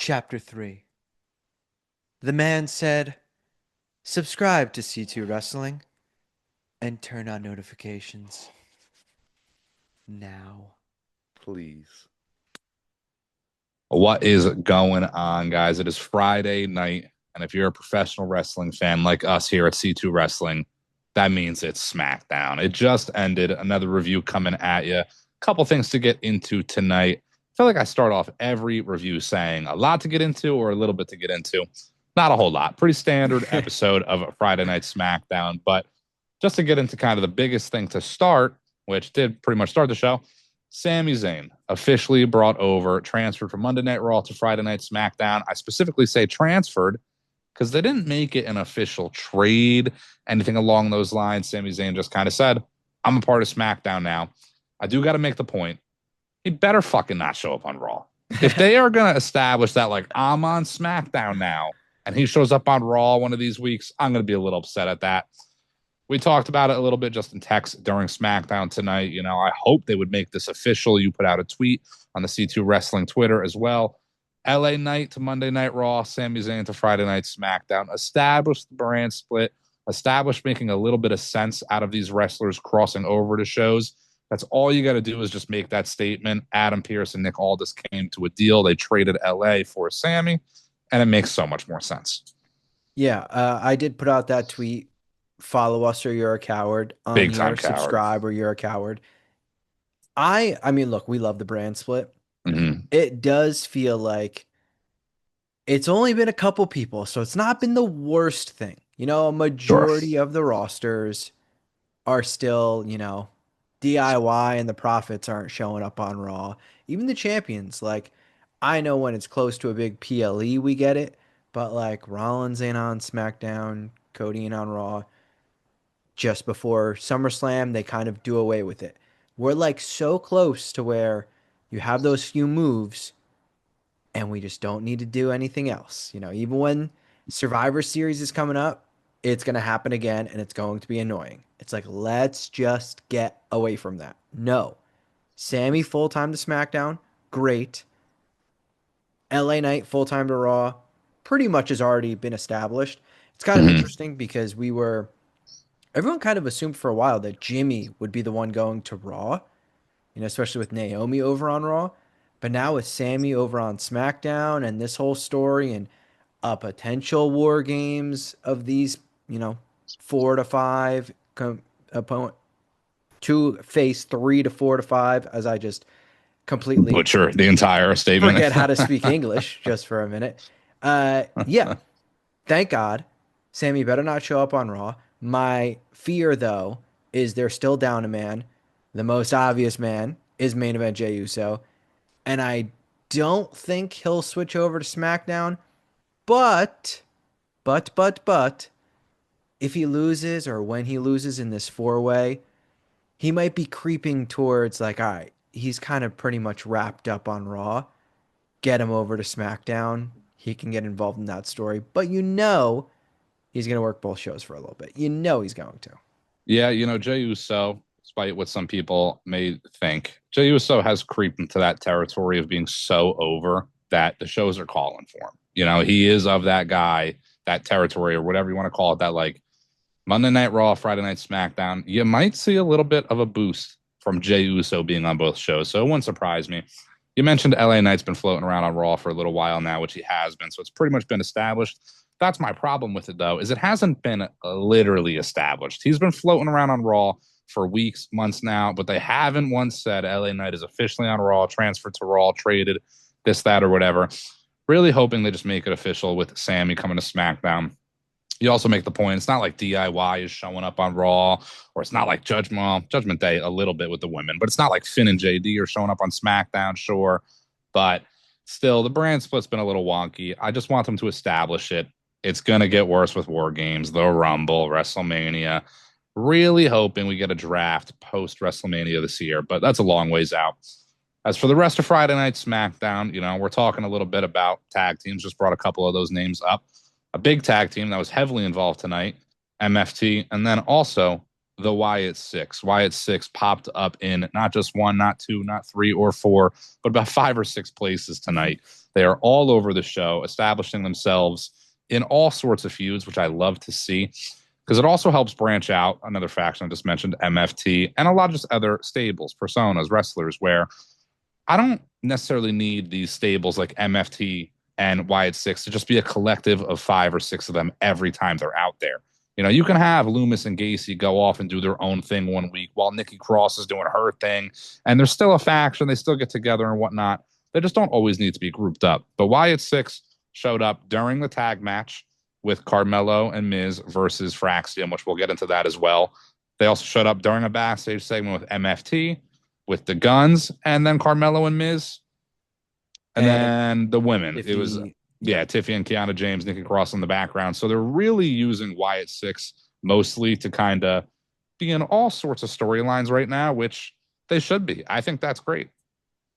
Chapter 3. The man said, subscribe to C2 Wrestling and turn on notifications now. Please. What is going on, guys? It is Friday night, and if you're a professional wrestling fan like us here at C2 Wrestling, that means it's SmackDown. It just ended. Another review coming at you. Couple things to get into tonight. I feel like I start off every review saying a lot to get into or a little bit to get into. Not a whole lot. Pretty standard episode of Friday Night SmackDown, but just to get into kind of the biggest thing to start, which did pretty much start the show, Sami Zayn officially brought over, transferred from Monday Night Raw to Friday Night SmackDown. I specifically say transferred because they didn't make it an official trade, anything along those lines. Sami Zayn just kind of said, I'm a part of SmackDown now. I do got to make the point. He better fucking not show up on Raw. If they are going to establish that, like, I'm on SmackDown now, and he shows up on Raw one of these weeks, I'm going to be a little upset at that. We talked about it a little bit just in text during SmackDown tonight. You know, I hope they would make this official. You put out a tweet on the C2 Wrestling Twitter as well. LA Night to Monday Night Raw, Sami Zayn to Friday Night SmackDown. Establish the brand split. Establish making a little bit of sense out of these wrestlers crossing over to shows. That's all you got to do is just make that statement. Adam Pearce and Nick Aldis came to a deal. They traded LA for Sami, and it makes so much more sense. Yeah, I did put out that tweet. Follow us or you're a coward on Big here. time coward. Subscribe or you're a coward. I mean, look, we love the brand split. Mm-hmm. It does feel like it's only been a couple people, so it's not been the worst thing. A Sure. majority of the rosters are still, DIY and the profits aren't showing up on Raw. Even the champions, like, I know when it's close to a big PLE, we get it, but like Rollins ain't on SmackDown, Cody ain't on Raw. Just before SummerSlam, they kind of do away with it. We're like so close to where you have those few moves and we just don't need to do anything else. Even when Survivor Series is coming up, it's going to happen again and it's going to be annoying. It's like, let's just get away from that. No. Sammy full time to SmackDown, great. LA Knight full time to Raw, pretty much has already been established. It's kind of Mm-hmm. interesting because everyone kind of assumed for a while that Jimmy would be the one going to Raw, especially with Naomi over on Raw. But now with Sammy over on SmackDown and this whole story and a potential war games of these, 4 to 5 opponent, two face 3 to 4 to 5, as I just completely Butcher the entire statement. forget how to speak English just for a minute. Yeah, thank God. Sammy better not show up on Raw. My fear, though, is they're still down a man. The most obvious man is main event Jey Uso. And I don't think he'll switch over to SmackDown. But, if he loses or when he loses in this 4-way, he might be creeping towards like, all right, he's kind of pretty much wrapped up on Raw. Get him over to SmackDown. He can get involved in that story. But he's going to work both shows for a little bit. He's going to. Yeah, Jey Uso, despite what some people may think, Jey Uso has creeped into that territory of being so over that the shows are calling for him. He is of that guy, that territory, or whatever you want to call it, that like Monday Night Raw, Friday Night SmackDown. You might see a little bit of a boost from Jey Uso being on both shows, so it wouldn't surprise me. You mentioned LA Knight's been floating around on Raw for a little while now, which he has been, so it's pretty much been established. That's my problem with it, though, is it hasn't been literally established. He's been floating around on Raw for weeks, months now, but they haven't once said LA Knight is officially on Raw, transferred to Raw, traded, this, that, or whatever. Really hoping they just make it official with Sami coming to SmackDown. You also make the point, it's not like DIY is showing up on Raw, or it's not like Judgment Day a little bit with the women, but it's not like Finn and JD are showing up on SmackDown, sure. But still, the brand split's been a little wonky. I just want them to establish it. It's going to get worse with War Games, the Rumble, WrestleMania. Really hoping we get a draft post WrestleMania this year, but that's a long ways out. As for the rest of Friday Night SmackDown, we're talking a little bit about tag teams. Just brought a couple of those names up. A big tag team that was heavily involved tonight, MFT, and then also the Wyatt Six. Wyatt Six popped up in not just one, not two, not three or four, but about five or six places tonight. They are all over the show, establishing themselves in all sorts of feuds, which I love to see because it also helps branch out another faction I just mentioned, MFT, and a lot of just other stables, personas, wrestlers, where I don't necessarily need these stables like MFT and Wyatt Six to just be a collective of five or six of them every time they're out there. You know, you can have Loomis and Gacy go off and do their own thing one week while Nikki Cross is doing her thing, and there's still a faction. They still get together and whatnot. They just don't always need to be grouped up. But Wyatt Six showed up during the tag match with Carmelo and Miz versus Fraxium, which we'll get into that as well. They also showed up during a backstage segment with MFT, with the Guns, and then Carmelo and Miz, and And then the women. if It was he, yeah, yep. Tiffy and Kiana James, Nikki Cross in the background. So they're really using Wyatt Six mostly to kind of be in all sorts of storylines right now, which they should be. I think that's great.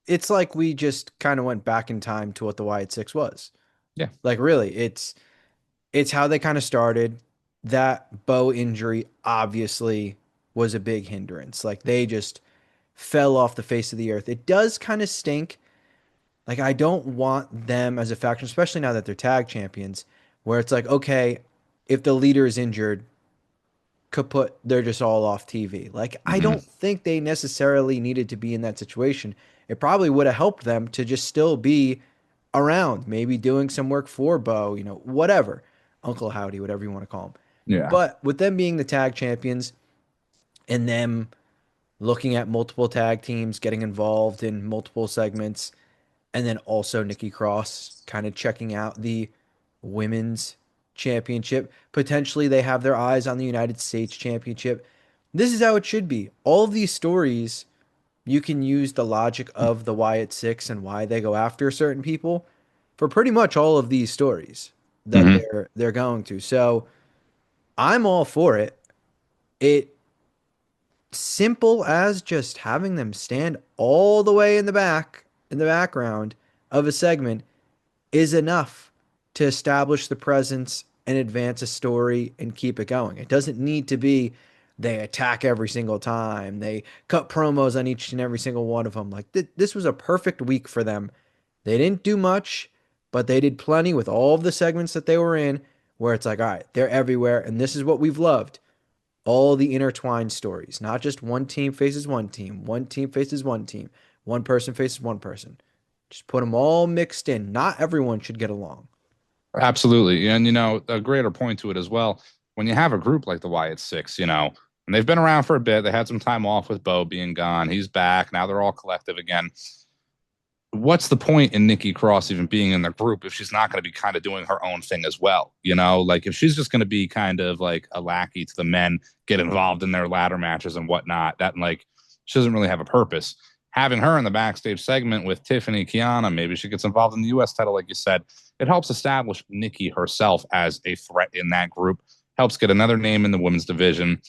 It's like we just kind of went back in time to what the Wyatt Six was. Yeah. Like really, it's how they kind of started. That bow injury obviously was a big hindrance. Like they just fell off the face of the earth. It does kind of stink. Like I don't want them as a faction, especially now that they're tag champions, where it's like, okay, if the leader is injured, kaput, they're just all off TV. Like I Mm-hmm. don't think they necessarily needed to be in that situation. It probably would have helped them to just still be around, maybe doing some work for Bo, whatever. Uncle Howdy, whatever you want to call him. Yeah. But with them being the tag champions and them looking at multiple tag teams, getting involved in multiple segments, and then also Nikki Cross kind of checking out the women's championship. Potentially, they have their eyes on the United States championship. This is how it should be. All of these stories, you can use the logic of the Wyatt Six and why they go after certain people for pretty much all of these stories that Mm-hmm. they're going to. So I'm all for it. It simple as just having them stand all the way in the back in the background of a segment is enough to establish the presence and advance a story and keep it going. It doesn't need to be they attack every single time. They cut promos on each and every single one of them. Like this was a perfect week for them. They didn't do much, but they did plenty with all of the segments that they were in where it's like, all right, they're everywhere and this is what we've loved. All the intertwined stories, not just one team faces one person faces one person. Just put them all mixed in. Not everyone should get along. Absolutely. And, you know, a greater point to it as well, when you have a group like the Wyatt Six, you know, and they've been around for a bit, they had some time off with Bo being gone. He's back. Now they're all collective again. What's the point in Nikki Cross even being in the group if she's not going to be kind of doing her own thing as well? You know, like if she's just going to be kind of like a lackey to the men, get involved in their ladder matches and whatnot, that like she doesn't really have a purpose. Having her in the backstage segment with Tiffany Kiana, maybe she gets involved in the U.S. title, like you said. It helps establish Nikki herself as a threat in that group, helps get another name in the women's division.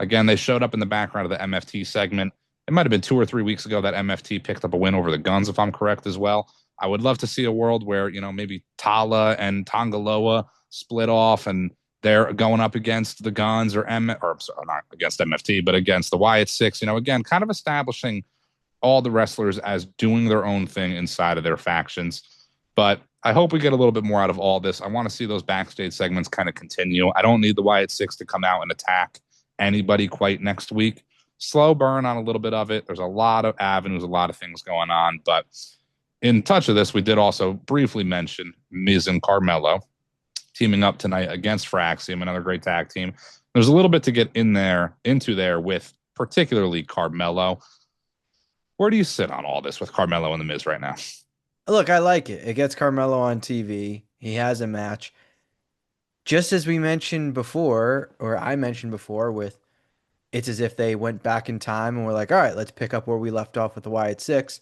Again, they showed up in the background of the MFT segment. It might have been 2 or 3 weeks ago that MFT picked up a win over the Guns, if I'm correct as well. I would love to see a world where, you know, maybe Tala and Tongaloa split off and they're going up against the Guns or sorry, not against MFT, but against the Wyatt Six. You know, again, kind of establishing all the wrestlers as doing their own thing inside of their factions. But I hope we get a little bit more out of all this. I want to see those backstage segments kind of continue. I don't need the Wyatt Six to come out and attack anybody quite next week. Slow burn on a little bit of it. There's a lot of avenues, a lot of things going on. But in touch of this, we did also briefly mention Miz and Carmelo teaming up tonight against Fraxium, another great tag team. There's a little bit to get into there with particularly Carmelo. Where do you sit on all this with Carmelo and the Miz right now? Look, I like it. It gets Carmelo on TV. He has a match. Just as we mentioned before, or I mentioned before, with it's as if they went back in time and were like, all right, let's pick up where we left off with the Wyatt Six.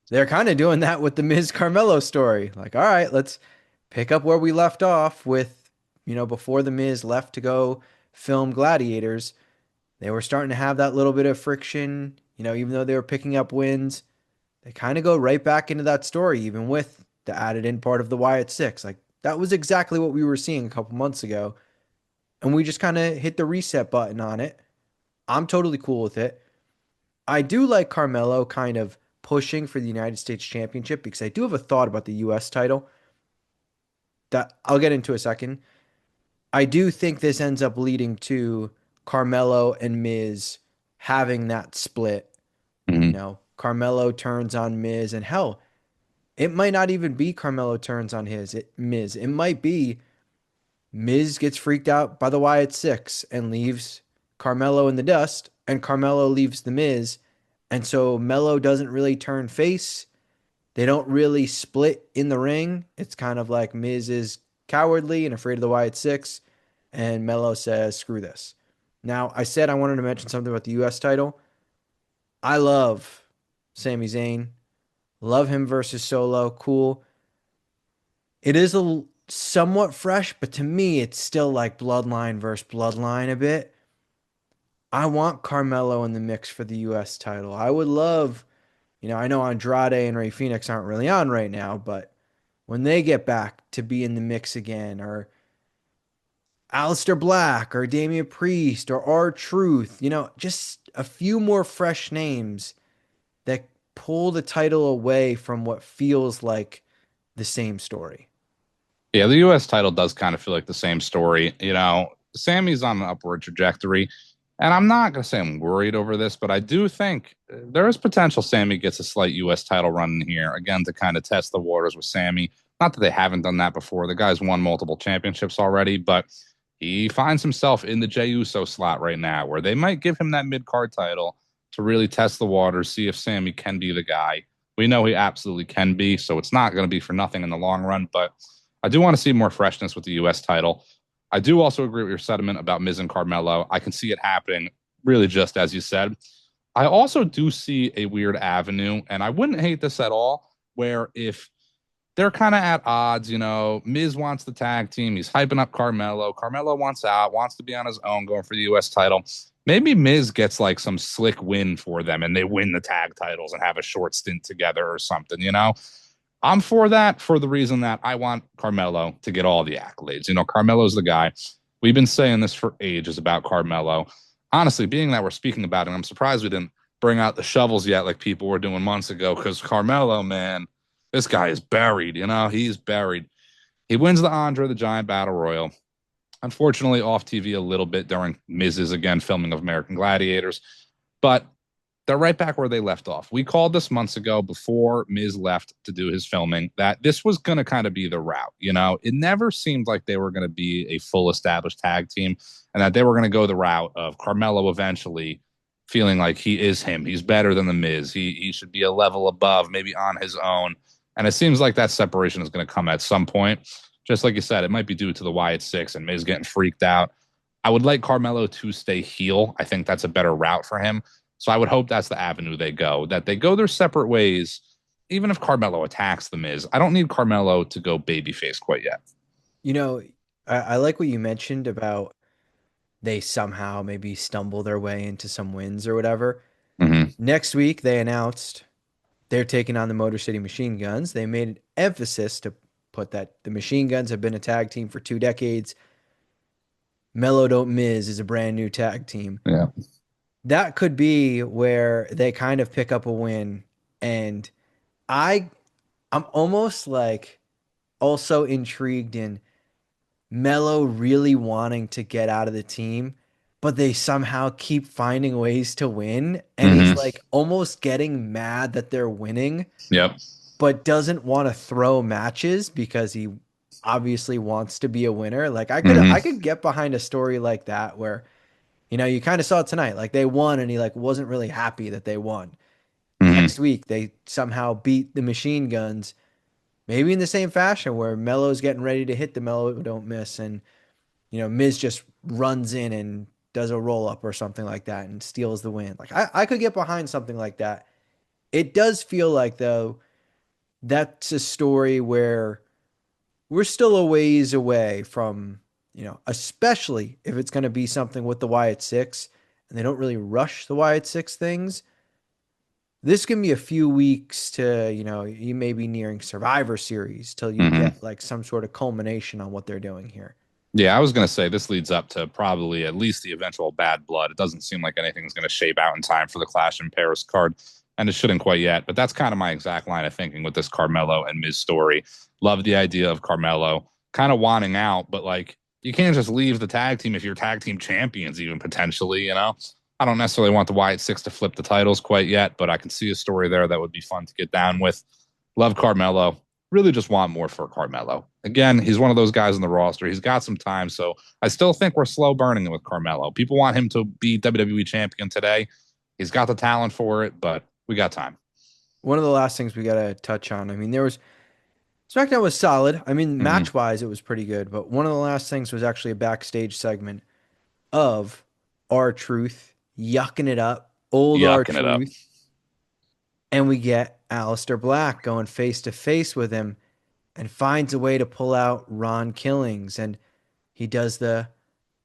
They're kind of doing that with the Miz Carmelo story. Like, all right, let's pick up where we left off with, before the Miz left to go film Gladiators. They were starting to have that little bit of friction, even though they were picking up wins. They kind of go right back into that story, even with the added in part of the Wyatt Six. Like, that was exactly what we were seeing a couple months ago. And we just kind of hit the reset button on it. I'm totally cool with it. I do like Carmelo kind of pushing for the United States Championship because I do have a thought about the US title that I'll get into a second. I do think this ends up leading to Carmelo and Miz having that split. You Hmm. know, Carmelo turns on Miz, and hell, it might not even be Carmelo turns on Miz. It might be Miz gets freaked out by the Wyatt Six and leaves Carmelo in the dust, and Carmelo leaves the Miz. And so Melo doesn't really turn face. They don't really split in the ring. It's kind of like Miz is cowardly and afraid of the Wyatt Six, and Melo says, screw this. Now, I said I wanted to mention something about the US title. I love Sami Zayn. Love him versus Solo. Cool. It is somewhat fresh, but to me, it's still like Bloodline versus Bloodline a bit. I want Carmelo in the mix for the US title. I would love, I know Andrade and Ray Phoenix aren't really on right now, but when they get back to be in the mix again, or Aleister Black or Damian Priest or R-Truth, just a few more fresh names that pull the title away from what feels like the same story. Yeah, the U.S. title does kind of feel like the same story. Sammy's on an upward trajectory, and I'm not going to say I'm worried over this, but I do think there is potential Sammy gets a slight U.S. title run in here again to kind of test the waters with Sammy. Not that they haven't done that before. The guy's won multiple championships already, but he finds himself in the Jey Uso slot right now, where they might give him that mid card title to really test the waters, see if Sammy can be the guy. We know he absolutely can be, so it's not going to be for nothing in the long run, but I do want to see more freshness with the U.S. title. I do also agree with your sentiment about Miz and Carmelo. I can see it happening, really, just as you said. I also do see a weird avenue, and I wouldn't hate this at all, where if they're kind of at odds, Miz wants the tag team, he's hyping up Carmelo. Carmelo wants out, wants to be on his own, going for the U.S. title. Maybe Miz gets like some slick win for them and they win the tag titles and have a short stint together or something. I'm for that for the reason that I want Carmelo to get all the accolades. Carmelo's the guy. We've been saying this for ages about Carmelo. Honestly, being that we're speaking about him, I'm surprised we didn't bring out the shovels yet like people were doing months ago because Carmelo, man, this guy is buried. He's buried. He wins the Andre the Giant Battle Royal. Unfortunately, off TV a little bit during Miz's, again, filming of American Gladiators. But they're right back where they left off. We called this months ago before Miz left to do his filming that this was going to kind of be the route. It never seemed like they were going to be a full established tag team and that they were going to go the route of Carmelo eventually feeling like he is him. He's better than the Miz. He should be a level above, maybe on his own. And it seems like that separation is going to come at some point. Just like you said, it might be due to the Wyatt Six and Miz getting freaked out. I would like Carmelo to stay heel. I think that's a better route for him. So I would hope that's the avenue they go, that they go their separate ways, even if Carmelo attacks the Miz. I don't need Carmelo to go babyface quite yet. You know, I like what you mentioned about they somehow maybe stumble their way into some wins or whatever. Mm-hmm. Next week, they announced they're taking on the Motor City Machine Guns. They made an emphasis to put that the Machine Guns have been a tag team for 2 decades. Mello Don't Miz is a brand new tag team. Yeah. That could be where they kind of pick up a win. And I I'm almost like also intrigued in Mello really wanting to get out of the team, but they somehow keep finding ways to win. And he's Mm-hmm. like almost getting mad that they're winning, Yep. but doesn't want to throw matches because he obviously wants to be a winner. Like I Mm-hmm. could get behind a story like that where, you kind of saw it tonight. Like they won and he like wasn't really happy that they won. Mm-hmm. Next week they somehow beat the Machine Guns, maybe in the same fashion where Melo's getting ready to hit the Melo don't miss, and Miz just runs in and does a roll up or something like that and steals the win. Like I could get behind something like that. It does feel like though that's a story where we're still a ways away from, especially if it's going to be something with the Wyatt Six and they don't really rush the Wyatt Six things. This can be a few weeks to, you may be nearing Survivor Series till you Mm-hmm. get like some sort of culmination on what they're doing here. Yeah, I was going to say this leads up to probably at least the eventual bad blood. It doesn't seem like anything's going to shape out in time for the Clash in Paris card, and it shouldn't quite yet. But that's kind of my exact line of thinking with this Carmelo and Miz story. Love the idea of Carmelo kind of wanting out, but like you can't just leave the tag team if you're tag team champions, even potentially, you know? I don't necessarily want the Wyatt Six to flip the titles quite yet, but I can see a story there that would be fun to get down with. Love Carmelo. Really just want more for Carmelo. Again, he's one of those guys in the roster. He's got some time, so I still think we're slow burning it with Carmelo. People want him to be WWE champion today. He's got the talent for it, but we got time. One of the last things we got to touch on. I mean, there was SmackDown was solid. I mean, Mm-hmm. match wise, it was pretty good. But one of the last things was actually a backstage segment of R Truth yucking it up, old R Yucking it up. Truth, and we get Aleister Black going face to face with him and finds a way to pull out Ron Killings, and he does the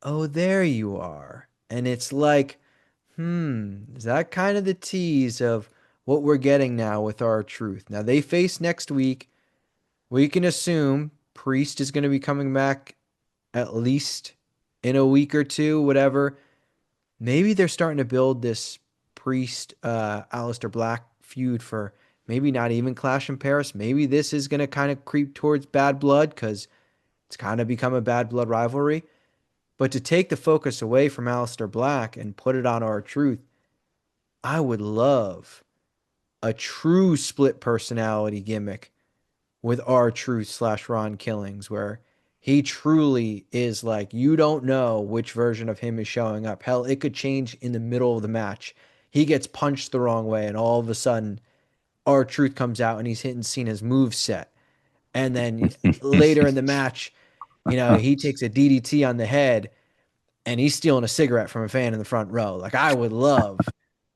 "Oh, there you are," and it's like, is that kind of the tease of what we're getting now with our truth? Now they face next week. We can assume Priest is going to be coming back at least in a week or two, whatever. Maybe they're starting to build this Priest Aleister Black feud for maybe not even Clash in Paris. Maybe this is going to kind of creep towards Bad Blood because it's kind of become a Bad Blood rivalry. But to take the focus away from Aleister Black and put it on our truth, I would love a true split personality gimmick with R Truth slash Ron Killings, where he truly is like, you don't know which version of him is showing up. Hell, it could change in the middle of the match. He gets punched the wrong way, and all of a sudden, R Truth comes out and he's hitting Cena's move set. And then later in the match, he takes a DDT on the head and he's stealing a cigarette from a fan in the front row. Like, I would love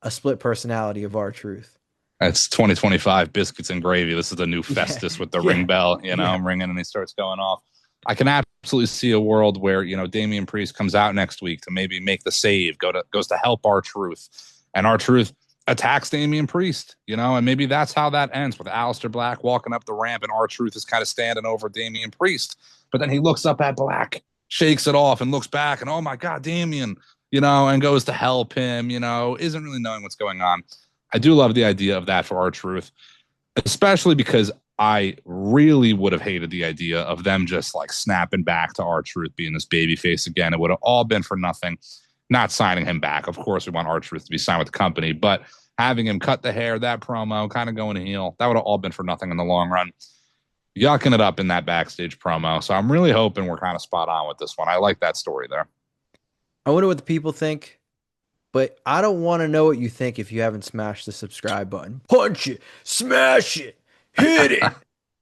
a split personality of R Truth. It's 2025 biscuits and gravy. This is the new Yeah, Festus with the ring yeah, bell, yeah. ringing and he starts going off. I can absolutely see a world where, Damian Priest comes out next week to maybe make the save, goes to help our truth. And our truth attacks Damian Priest, and maybe that's how that ends with Aleister Black walking up the ramp and our truth is kind of standing over Damian Priest. But then he looks up at Black, shakes it off and looks back and, oh my God, Damian, and goes to help him, isn't really knowing what's going on. I do love the idea of that for our truth, especially because I really would have hated the idea of them just like snapping back to our truth being this baby face again. It would have all been for nothing. Not signing him back. Of course, we want our truth to be signed with the company, but having him cut the hair, that promo, kind of going to heel, that would have all been for nothing in the long run. Yucking it up in that backstage promo. So I'm really hoping we're kind of spot on with this one. I like that story there. I wonder what the people think, but I don't want to know what you think if you haven't smashed the subscribe button. Punch it, smash it, hit it.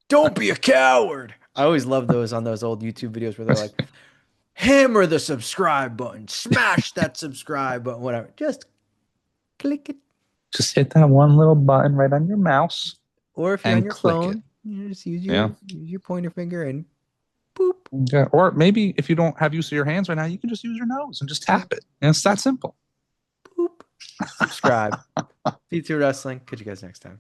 Don't be a coward. I always love those on those old YouTube videos where they're like, hammer the subscribe button, smash that subscribe button, whatever. Just click it. Just hit that one little button right on your mouse Or if you're on and your click it. phone, just use Yeah. your pointer finger and boop. Yeah. Or maybe if you don't have use of your hands right now, you can just use your nose and just tap it. And it's that simple. Boop. Subscribe. V2 Wrestling. Catch you guys next time.